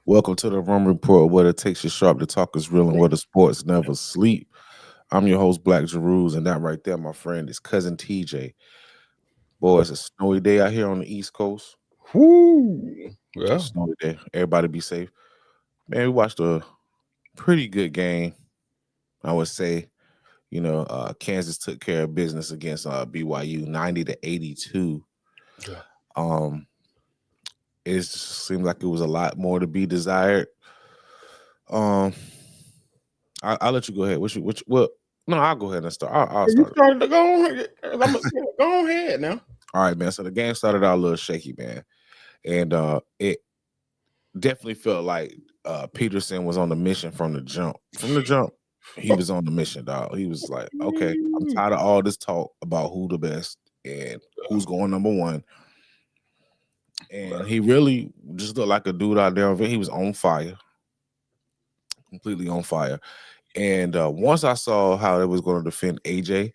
Welcome to the Rum Report, where it takes you sharp, the talk is real, and where the sports never sleep. I'm your host, Black Jeruz, and that right there, my friend, is cousin TJ. Boy, it's a snowy day out here on the East Coast. Whoo! A Yeah. snowy day. Everybody be safe. Man, we watched a pretty good game. I would say, Kansas took care of business against BYU, 90-82. Yeah. Um, it just seemed like it was a lot more to be desired. Um, I'll let you go ahead. Well, no, I'll go ahead and start. I'll You start it. started to go on. I'm gonna go ahead now. All right, man. So the game started out a little shaky, man, and it definitely felt like Peterson was on the mission from the jump. From the jump, he was on the mission, dog. He was like, "Okay, I'm tired of all this talk about who the best and who's going number one." And he really just looked like a dude out there. He was on fire, completely on fire. And once I saw how they was going to defend AJ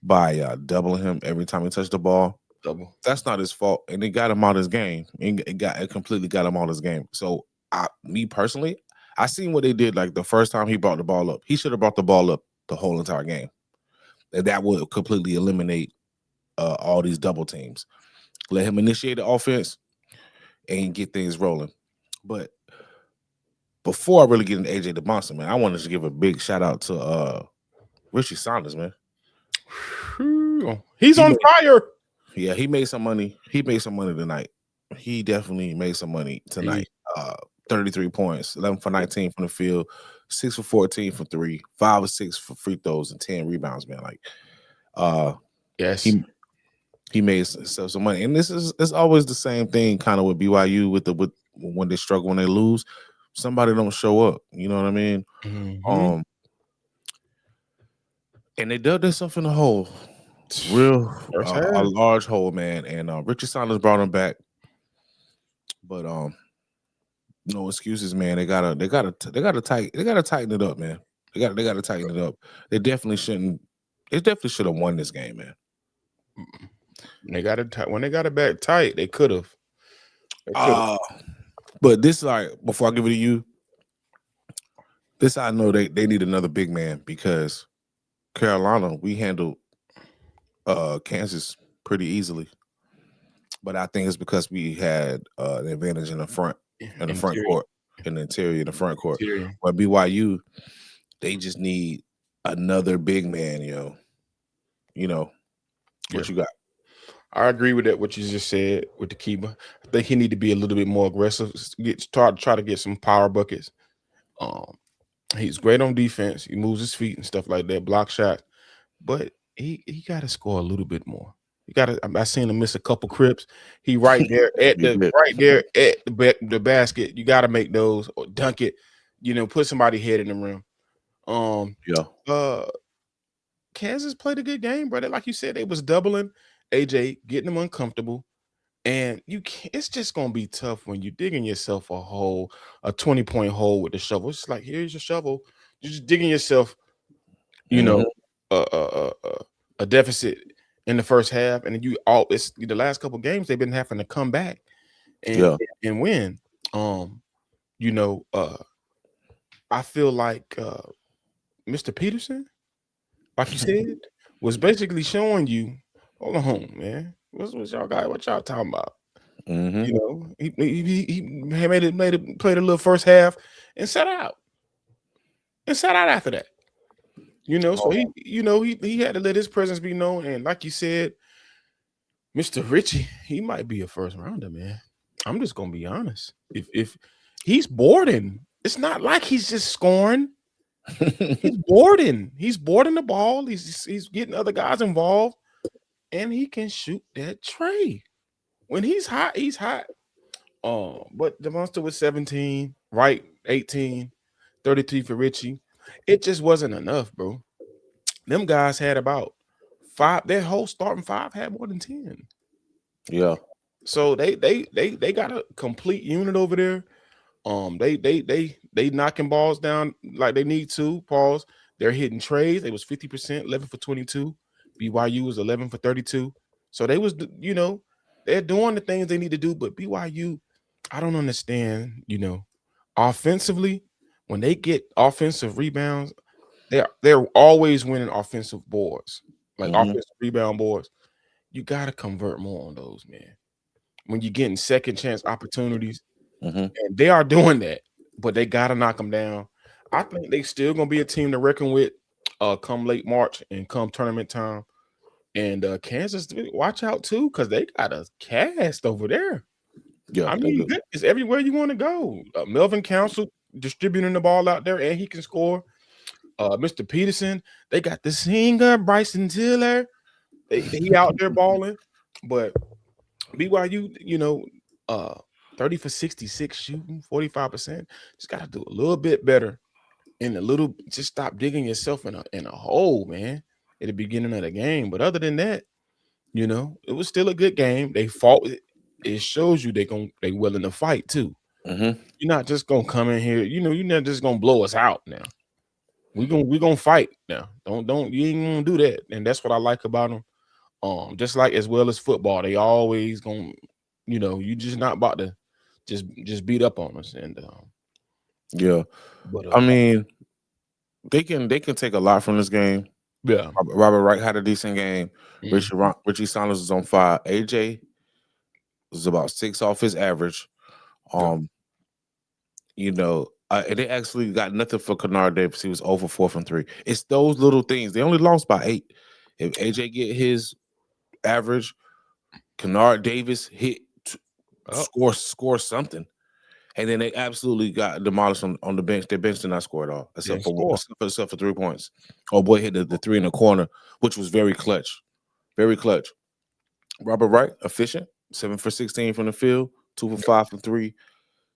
by doubling him every time he touched the ball, Double. that's not his fault, and it got him out of his game. It completely got him out of his game. So, me personally, I seen what they did. Like the first time he brought the ball up, he should have brought the ball up the whole entire game. And that would completely eliminate all these double teams. Let him initiate the offense and get things rolling. But before I really get into AJ DeBonsta, man, I wanted to give a big shout out to Richie Saunders, man. He's He on made, fire. yeah, he made some money. He made some money tonight. He definitely made some money tonight. 33 points, 11 for 19 from the field, 6 for 14 from three, 5 or 6 for free throws, and 10 rebounds, man. Like, Yes. he made some money. And it's always the same thing kind of with BYU with when they struggle, when they lose, somebody don't show up. You know what I mean? Mm-hmm. And they dug themselves in a hole. Real First a half. large hole, man. And Richard Saunders brought him back. But no excuses, man. They gotta tighten it up, man. They gotta tighten it up. They definitely shouldn't. They definitely should have won this game, man. They got it tight. When they got it back tight, they could have. But this, like, before I give it to you, this I know they need another big man, because Carolina, we handled Kansas pretty easily. But I think it's because we had an advantage in the front court, in the interior, in the front court. Interior. But BYU, they just need another big man, yo. You know, what Yeah. you got? I agree with that. What you just said with the keeper. I think he need to be a little bit more aggressive. Try to get some power buckets. Um, he's great on defense. He moves his feet and stuff like that. Block shots, but he got to score a little bit more. You got to. I seen him miss a couple crips. He right there at He the did. right there at the basket. You got to make those or dunk it. Put somebody head in the rim. Yeah. Uh, Kansas played a good game, brother. Like you said, they was doubling AJ, getting him uncomfortable. And you can't, it's just gonna be tough when you're digging yourself a hole, a 20-point hole with the shovel. It's like, here's your shovel. You're just digging yourself, you Mhm. know, a deficit in the first half, and then it's the last couple games they've been having to come back and Yeah. and win. Um, you know, I feel like Mr. Peterson, like you said, was basically showing you, hold on, man. What's y'all got? What y'all talking about? Mhm. He played a little first half and sat out. And sat out after that. So Oh, he had to let his presence be known. And like you said, Mr. Richie, he might be a first rounder, man. I'm just gonna be honest. If he's boarding, it's not like he's just scoring. He's boarding. He's boarding the ball. He's getting other guys involved, and he can shoot that tray. When he's hot, he's hot. But the monster was 17, right? 18, 33 for Richie. It just wasn't enough, bro. Them guys had about five, their whole starting five had more than 10. yeah. So they got a complete unit over there. They knocking balls down like they need to. Pause. They're hitting trades. They was 50%, 11 for 22. BYU was 11 for 32. So they was, they're doing the things they need to do. But BYU, I don't understand, offensively, when they get offensive rebounds, they're always winning offensive boards, like offensive rebound boards. You got to convert more on those, man. When you're getting second chance opportunities, and they are doing that, but they got to knock them down. I think they still gonna be a team to reckon with, come late March and come tournament time. And Kansas, watch out too, because they got a cast over there. Yeah, I mean, it's everywhere you want to go. Melvin Council distributing the ball out there, and he can score. Mr. Peterson, they got the singer Bryson Tiller. He out there balling, but BYU, 30 for 66 shooting, 45%. Just got to do a little bit better, and just stop digging yourself in a hole, man, at the beginning of the game. But other than that, it was still a good game. They fought. It shows you they willing to fight too. You're not just gonna come in here. You're not just gonna blow us out now. We gonna fight now. Don't you ain't gonna do that. And that's what I like about them. Just like as well as football, they always gonna, you just not about to just beat up on us. And yeah, but I mean, they can take a lot from this game. Yeah, Robert Wright had a decent game. Richie Saunders was on fire. AJ was about 6 off his average. And they actually got nothing for Kennard Davis. He was 0 for 4 from 3. It's those little things. They only lost by 8. If AJ get his average, Kennard Davis score something, and then they absolutely got demolished on the bench. Their bench did not score at all, except for 3 points. Oh boy, hit the 3 in the corner, which was very clutch, very clutch. Robert Wright, efficient, 7 for 16 from the field, 2 for 5 from 3,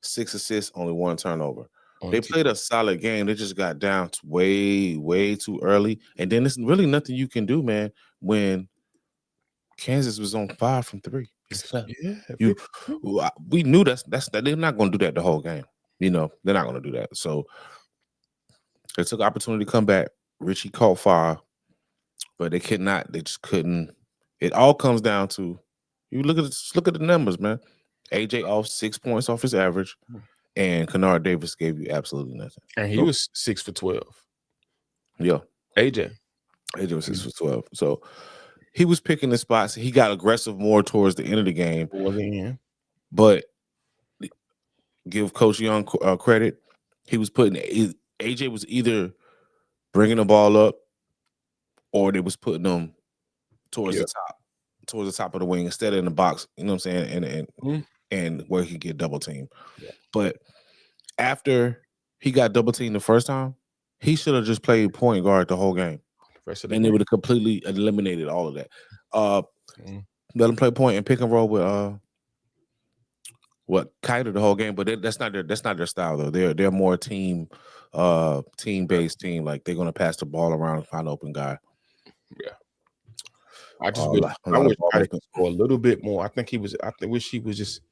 6 assists, only 1 turnover. They played a solid game. They just got down way, way too early. And then there's really nothing you can do, man, when Kansas was on 5 from 3. We knew that they're not going to do that the whole game. They're not going to do that. So they took opportunity to come back. Richie caught fire, but they just couldn't. It all comes down to you look at the numbers, man. AJ off 6 points off his average, and Kennard Davis gave you absolutely nothing. And he was 6 for 12. Yeah. AJ was 6 for 12. So he was picking the spots. He got aggressive more towards the end of the game. But give Coach Young credit. He was AJ was either bringing the ball up or they was putting them towards the top of the wing instead of in the box. You know what I'm saying? And where he could get double teamed. Yeah. But after he got double teamed the first time, he should have just played point guard the whole game. And they would have completely eliminated all of that. Let him play point and pick and roll with Kiter the whole game, but that's not their style though. They're more team based team. Like they're gonna pass the ball around and find an open guy. Yeah. I wish Kiter could score a little bit more. I wish he was just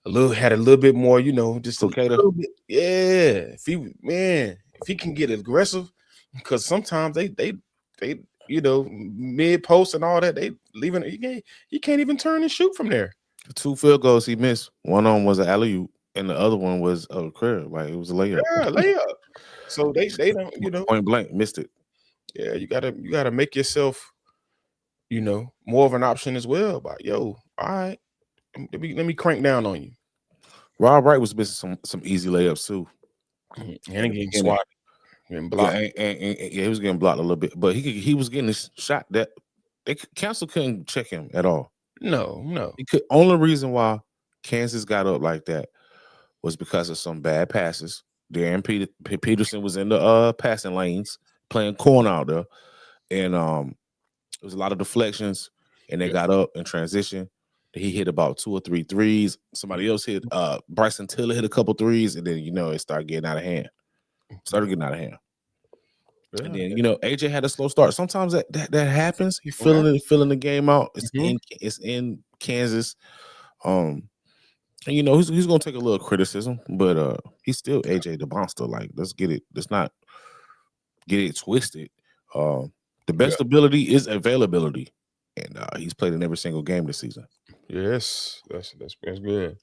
had a little bit more, just a little bit. Yeah. If he can get aggressive, because sometimes they mid post and all that, they leaving. He can't even turn and shoot from there. 2 field goals he missed. One of them was an alley-oop, and the other one was a career. Like it was a layup. Yeah, layup. So they don't, point blank missed it. Yeah, you gotta make yourself, more of an option as well. But all right, let me crank down on you. Rob Wright was missing some easy layups too, and getting swatted. Blocked. And he was getting blocked a little bit, but he was getting this shot that Council couldn't check him at all. No. Only reason why Kansas got up like that was because of some bad passes. Darren Peterson was in the passing lanes playing corner out there, and there was a lot of deflections, and they got up in transition. He hit about 2 or 3 threes. Somebody else hit. Bryson Tiller hit a couple threes, and then it started getting out of hand. Yeah. And then AJ had a slow start. Sometimes that happens. He's filling the game out. It's in Kansas. And he's gonna take a little criticism, but he's still AJ DYBANSTA. Like, let's get it. Let's not get it twisted. The best ability is availability, and he's played in every single game this season. Yes, that's good.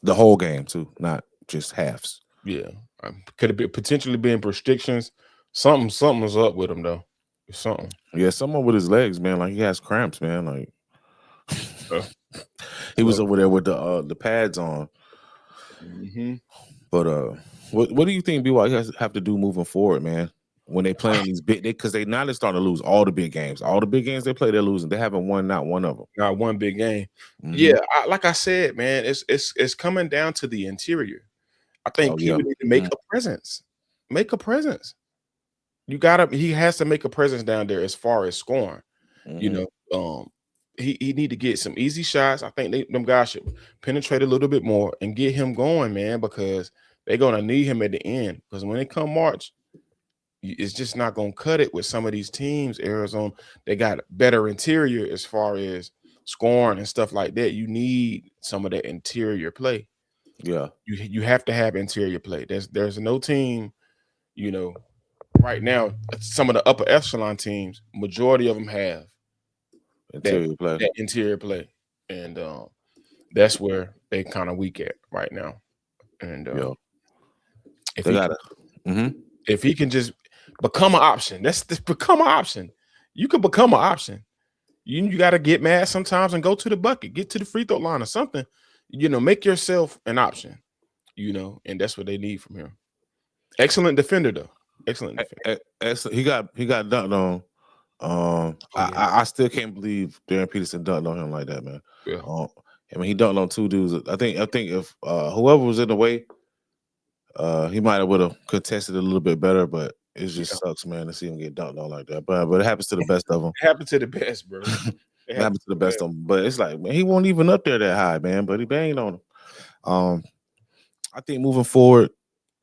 The whole game too, not just halves. Yeah, could have been potentially been restrictions. Something's up with him though. Something. Yeah, someone with his legs, man. Like he has cramps, man. Like he was over there with the pads on. But what do you think BYU have to do moving forward, man? When they playing these big, because they now they're starting to lose all the big games. All the big games they play, they're losing. They haven't won not one of them. Not one big game. Yeah, like I said, man, it's coming down to the interior. I think he would need to make a presence. Make a presence. He has to make a presence down there as far as scoring. You know, he need to get some easy shots. I think them guys should penetrate a little bit more and get him going, man, because they're gonna need him at the end. Because when they come March, it's just not gonna cut it with some of these teams. Arizona, they got better interior as far as scoring and stuff like that. You need some of that interior play. Yeah, you have to have interior play. There's no team, you know, right now. Some of the upper echelon teams, majority of them have that interior play, and that's where they kind of weak at right now. And if he can just become an option, that's become an option. You can become an option. You got to get mad sometimes and go to the bucket, get to the free throw line or something. You know, make yourself an option. You know, and that's what they need from him. Excellent defender, though. Excellent defender. Excellent. He got dunked on. I still can't believe Darren Peterson dunked on him like that, man. Yeah. I mean, he dunked on two dudes. I think if whoever was in the way, he might have would have contested a little bit better, but it just sucks, man, to see him get dunked on like that. But it happens to the best of them. It happens to the best, bro. It happens to the best of them. But it's like, man, he wasn't even up there that high, man. But he banged on him. I think moving forward,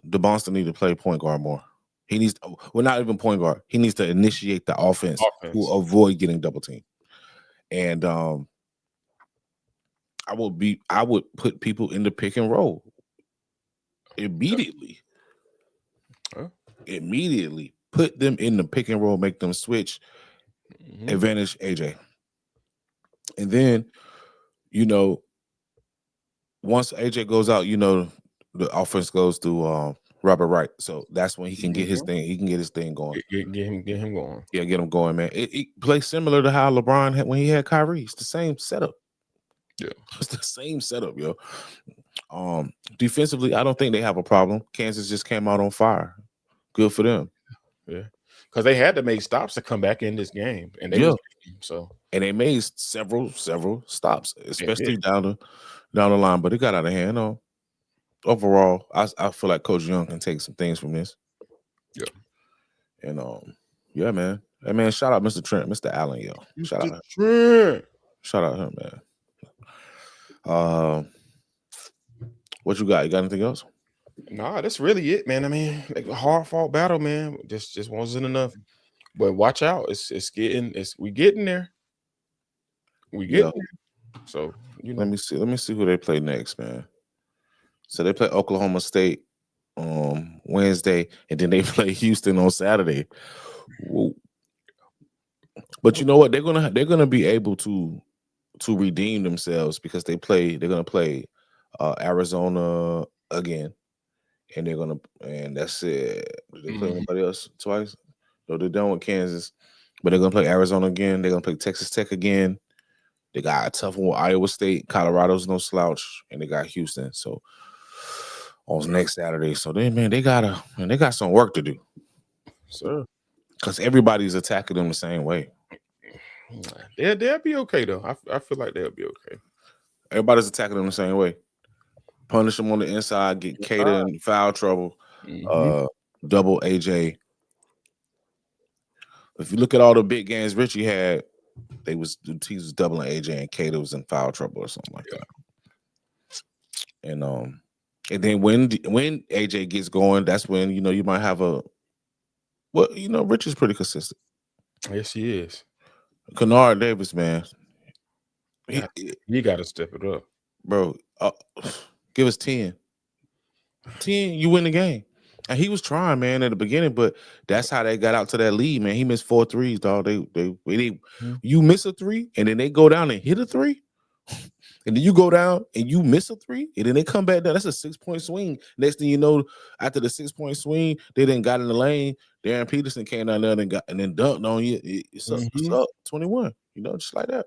DYBANSTA need to play point guard more. He needs not even point guard. He needs to initiate the offense. To avoid getting double teamed. And I would put people in the pick and roll immediately. Immediately put them in the pick and roll, make them switch, advantage AJ. And then, you know, once AJ goes out, you know, the offense goes to Robert Wright. So that's when he can get his thing. He can get his thing going. Get him going. Yeah, get him going, man. It plays similar to how LeBron had when he had Kyrie. It's the same setup. Yeah, it's the same setup, yo. Defensively, I don't think they have a problem. Kansas just came out on fire. Good for them. Yeah, because they had to make stops to come back in this game, and they they made several stops, especially down the line. But it got out of hand. Overall, I feel like Coach Young can take some things from this. Yeah, and yeah, man. Hey, man, shout out Mr. Trent, Mr. Allen, yo. Shout out Trent. Shout out him, man. What you got? You got anything else? Nah, that's really it, man. I mean, like a hard fought battle, man. Just wasn't enough. But watch out, we getting there. We getting there. So let me see who they play next, man. So they play Oklahoma State Wednesday, and then they play Houston on Saturday. Whoa. But you know what? They're gonna be able to redeem themselves because they're gonna play Arizona again, and that's it. Did they play anybody else twice? No, they're done with Kansas, but they're gonna play Arizona again. They're gonna play Texas Tech again. They got a tough one with Iowa State. Colorado's no slouch, and they got Houston. So on next Saturday. So they got some work to do, sir. Because everybody's attacking them the same way. They'll be okay though. I feel like they'll be okay. Everybody's attacking them the same way. Punish them on the inside, get Cater in foul trouble, double AJ. If you look at all the big games Richie had, he was doubling AJ and Cater was in foul trouble or something like that. And then when AJ gets going, that's when you might have Richie's pretty consistent. Yes, he is. Kennard Davis, man. You got to step it up. Bro, give us 10. 10, you win the game. And he was trying, man, at the beginning, but that's how they got out to that lead, man. He missed 4 threes, dog. You miss a 3, and then they go down and hit a 3. And then you go down and you miss a 3, and then they come back down. That's a 6-point swing. Next thing you know, after the 6-point swing, they then got in the lane. Darren Peterson came down there and then dunked on you. It's up 21, just like that.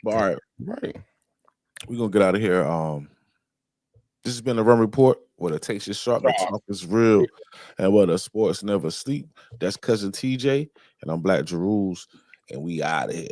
But all right. We're gonna get out of here. This has been a Run Report where the taste is sharp, the talk is real, and where the sports never sleep. That's cousin TJ, and I'm Black Jeruz, and we out of here.